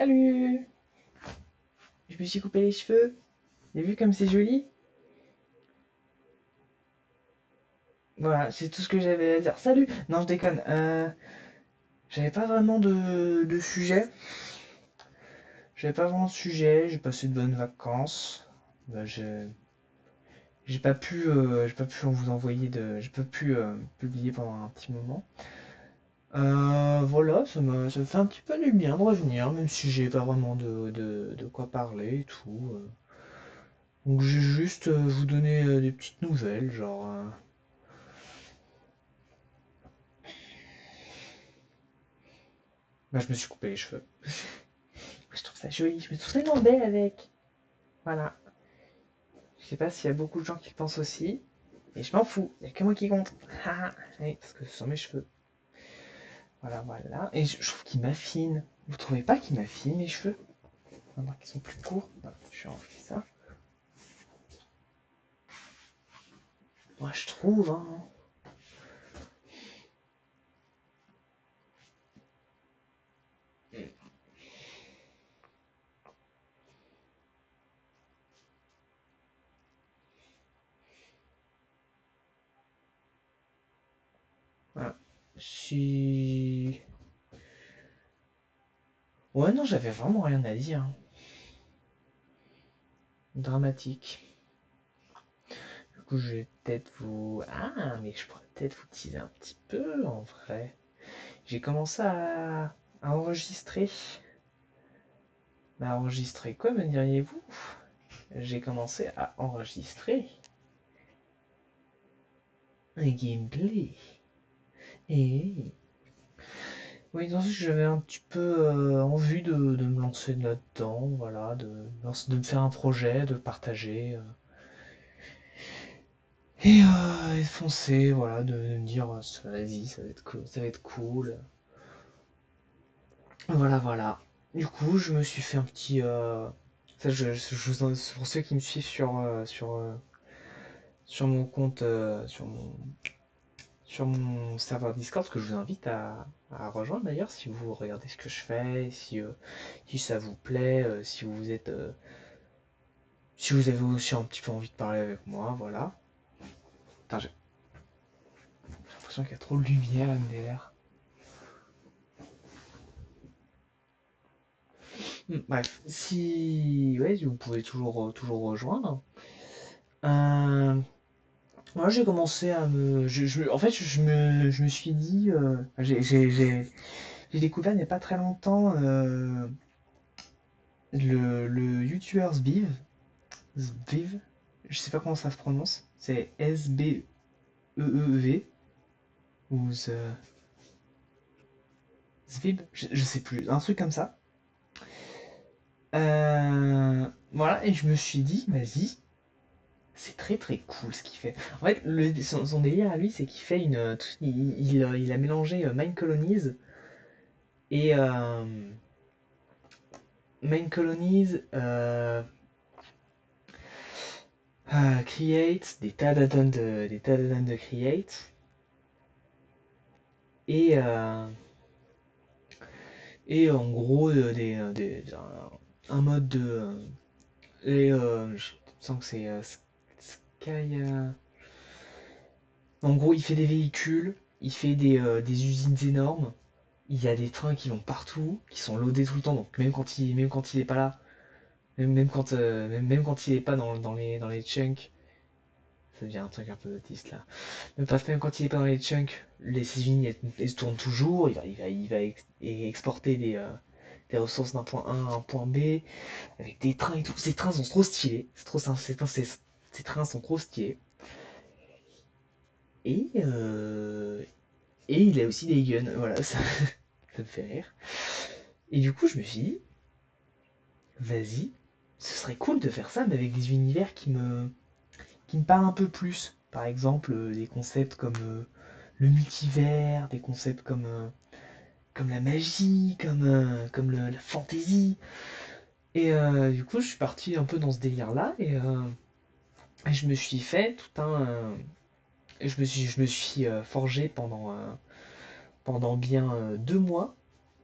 Salut! Je me suis coupé les cheveux. T'as vu comme c'est joli? Voilà, c'est tout ce que j'avais à dire. Salut! Non, je déconne. J'avais pas vraiment de sujet. J'avais pas vraiment de sujet. J'ai passé de bonnes vacances. Bah, j'ai pas pu vous envoyer j'ai pas pu publier pendant un petit moment. Voilà, ça me fait un petit peu du bien de revenir, même si j'ai pas vraiment de quoi parler et tout. Donc j'ai juste vous donner des petites nouvelles, genre. Bah, je me suis coupé les cheveux. Je trouve ça joli, je me trouve tellement belle avec. Voilà. Je sais pas s'il y a beaucoup de gens qui le pensent aussi. Et je m'en fous, il n'y a que moi qui compte. Oui, parce que ce sont mes cheveux. Voilà, voilà. Et je trouve qu'ils m'affinent. Vous trouvez pas qu'ils m'affinent mes cheveux? Maintenant qu'ils sont plus courts. Voilà, je vais enlever ça. Moi je trouve, hein. Voilà. Si. Ouais, non, j'avais vraiment rien à dire. Dramatique. Du coup, je vais peut-être vous. Ah, mais je pourrais peut-être vous teaser un petit peu en vrai. J'ai commencé à enregistrer. À enregistrer quoi, me diriez-vous? J'ai commencé à enregistrer un gameplay. Et oui, dans ce que j'avais un petit peu envie de me lancer là-dedans, voilà, de me faire un projet, de partager. Et de foncer, voilà, de me dire, vas-y, ça va être cool, ça va être cool. Voilà, voilà. Du coup, je me suis fait un petit. Ça, pour ceux qui me suivent sur mon compte, sur mon serveur Discord, que je vous invite à rejoindre d'ailleurs, si vous regardez ce que je fais, si ça vous plaît, si vous avez aussi un petit peu envie de parler avec moi, voilà. Putain, j'ai l'impression qu'il y a trop de lumière là derrière. Bref, si. Ouais, vous pouvez toujours rejoindre. Euh, Moi, j'ai commencé à me. En fait, je me suis dit. J'ai découvert il n'y a pas très longtemps le YouTuber Zbiv. Zbiv. Je sais pas comment ça se prononce. C'est Sbeev. Ou Zvib. Je sais plus. Un truc comme ça. Voilà, et je me suis dit, vas-y, c'est très très cool ce qu'il fait. En fait, son délire à lui, c'est qu'il fait il a mélangé Mind Colonies et Mind Colonies, Create, des tas de Create et, euh, et en gros un mode je sens que c'est Sky. En gros, il fait des véhicules, il fait des usines énormes. Il y a des trains qui vont partout, qui sont loadés tout le temps, donc même quand il est pas là, même quand il est pas dans les chunks, ça devient un truc un peu autiste là. Même quand il est pas dans les chunks, ces usines elles tournent toujours, exporter des ressources d'un point A à un point B, avec des trains et tout. Ces trains sont trop stylés, ces trains sont trop stylés. Et, euh, et il a aussi des guns, voilà, ça me fait rire. Et du coup, je me suis dit, vas-y, ce serait cool de faire ça, mais avec des univers qui me parlent un peu plus. Par exemple, des concepts comme le multivers, des concepts comme la magie, la fantasy. Et du coup, je suis parti un peu dans ce délire-là et je me suis fait tout un. Je me suis forgé pendant bien 2 mois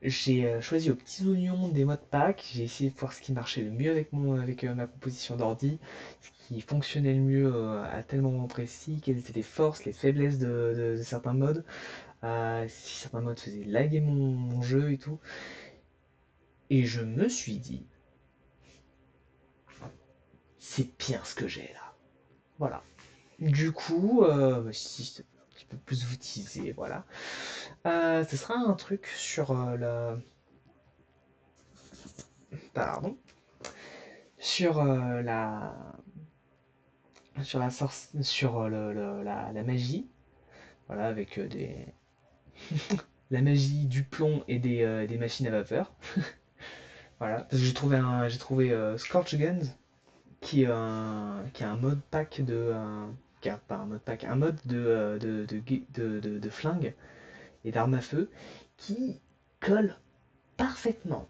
J'ai choisi aux petits oignons des modes pack. J'ai essayé de voir ce qui marchait le mieux avec ma composition d'ordi, ce qui fonctionnait le mieux à tel moment précis, quelles étaient les forces, les faiblesses de certains modes, si certains modes faisaient laguer mon jeu et tout. Et je me suis dit, c'est bien ce que j'ai là. Voilà. Du coup, si c'est un petit peu plus outillé, voilà. Ce sera un truc sur pardon, sur sur la magie, voilà, avec la magie du plomb et des machines à vapeur. Voilà, parce que j'ai trouvé Scorch Guns, qui est un mode pack pas un mode pack, un mode de flingue et d'armes à feu qui colle parfaitement,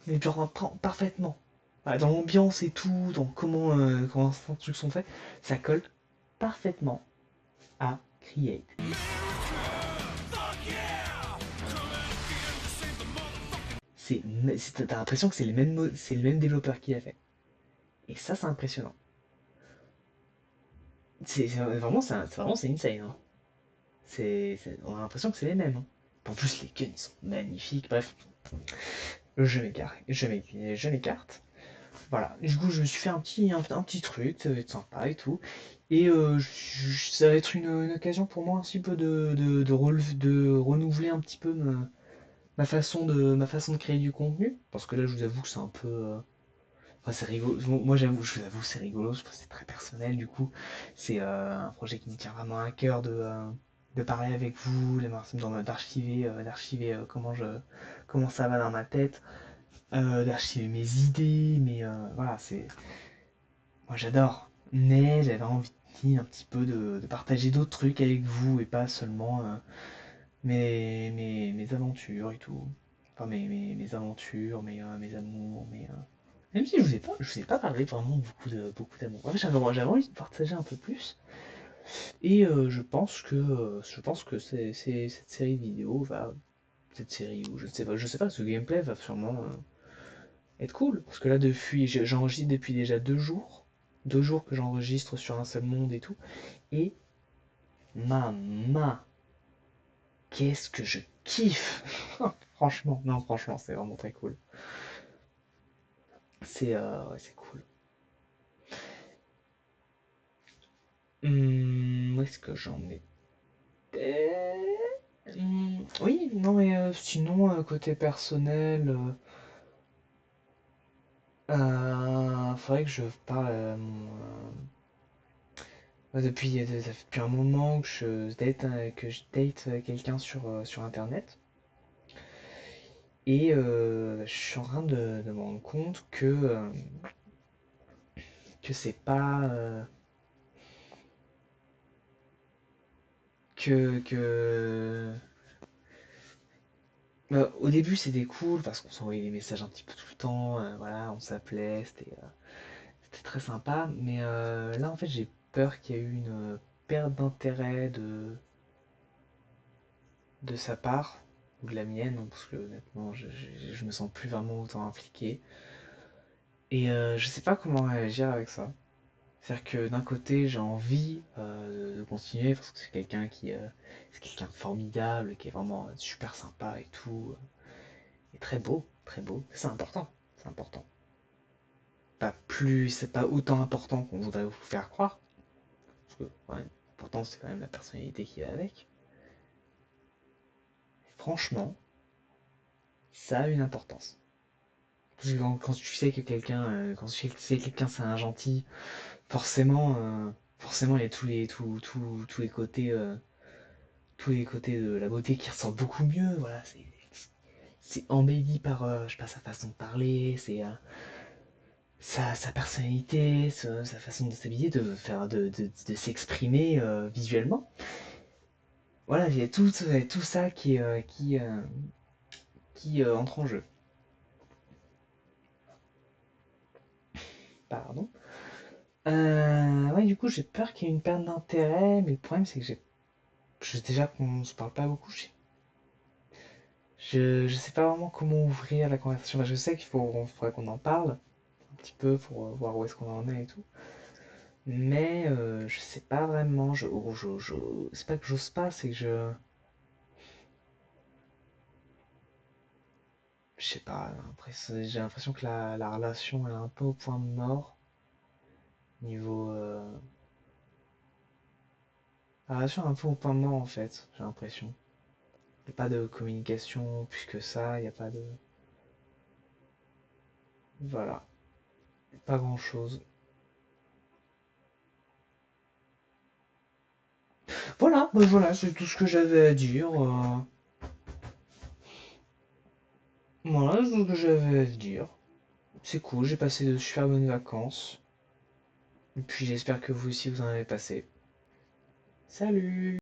mais genre parfaitement. Voilà, dans l'ambiance et tout, dans comment ces trucs sont faits, ça colle parfaitement à Create. T'as l'impression que c'est le même développeur qui l'a fait. Et ça, c'est impressionnant. Vraiment, c'est insane, hein. On a l'impression que c'est les mêmes, hein. En plus, les guns, ils sont magnifiques. Bref, je m'écarte. Voilà. Du coup, je me suis fait un petit truc, ça va être sympa et tout. Et ça va être une occasion pour moi un petit peu de renouveler un petit peu ma façon de créer du contenu. Parce que là, je vous avoue que c'est un peu. Enfin, c'est rigolo. Moi, j'avoue, je vous avoue, c'est rigolo. C'est très personnel, du coup. C'est un projet qui me tient vraiment à cœur de parler avec vous, d'archiver comment ça va dans ma tête, d'archiver mes idées. Mais voilà, moi, j'adore. Mais j'avais envie un petit peu de partager d'autres trucs avec vous et pas seulement mes aventures et tout. Enfin, mes aventures, mes amours, même si je vous ai pas parlé vraiment beaucoup d'amour. En fait, j'avais envie de partager un peu plus. Et je pense que cette série de vidéos va. Cette série, ou je sais pas, ce gameplay va sûrement être cool. Parce que là, j'enregistre depuis déjà 2 jours. 2 jours que j'enregistre sur un seul monde et tout. Et ma, qu'est-ce que je kiffe! Franchement, non, franchement, c'est vraiment très cool. Ouais, c'est cool. Où est-ce que j'en étais? Oui, non, mais sinon, côté personnel, faudrait que je parle ça fait depuis un moment que je date quelqu'un sur Internet. Et je suis en train de me rendre compte que c'est pas. Que au début, c'était cool parce qu'on s'envoyait des messages un petit peu tout le temps, voilà, on s'appelait, c'était très sympa. Mais là, en fait, j'ai peur qu'il y ait eu une perte d'intérêt de sa part, ou de la mienne, hein, parce que honnêtement, je me sens plus vraiment autant impliqué. Et je sais pas comment réagir avec ça. C'est-à-dire que d'un côté, j'ai envie de continuer parce que c'est quelqu'un de formidable, qui est vraiment super sympa et tout, et très beau, très beau. C'est important, c'est important. C'est pas autant important qu'on voudrait vous faire croire, parce que ouais, l'important c'est quand même la personnalité qui va avec. Franchement, ça a une importance. Parce que quand tu sais que quand tu sais que quelqu'un c'est un gentil, forcément il y a tous les côtés de la beauté qui ressortent beaucoup mieux. Voilà, c'est embelli par, je sais pas, sa façon de parler, sa personnalité, sa façon de s'habiller, de s'exprimer visuellement. Voilà, il y a tout ça qui entre en jeu. Pardon. Ouais, du coup, j'ai peur qu'il y ait une perte d'intérêt, mais le problème, c'est que déjà qu'on se parle pas beaucoup, Je sais pas vraiment comment ouvrir la conversation. Enfin, je sais faudrait qu'on en parle un petit peu pour voir où est-ce qu'on en est et tout. Mais je sais pas vraiment. C'est pas que j'ose pas, c'est que je sais pas. J'ai l'impression que la relation elle est un peu au point mort. Niveau. La relation est un peu au point mort en fait, j'ai l'impression. Il n'y a pas de communication plus que ça, il n'y a pas de. Voilà, pas grand-chose. Voilà, bah voilà, c'est tout ce que j'avais à dire. Voilà, c'est tout ce que j'avais à dire. C'est cool, j'ai passé de super bonnes vacances. Et puis j'espère que vous aussi vous en avez passé. Salut!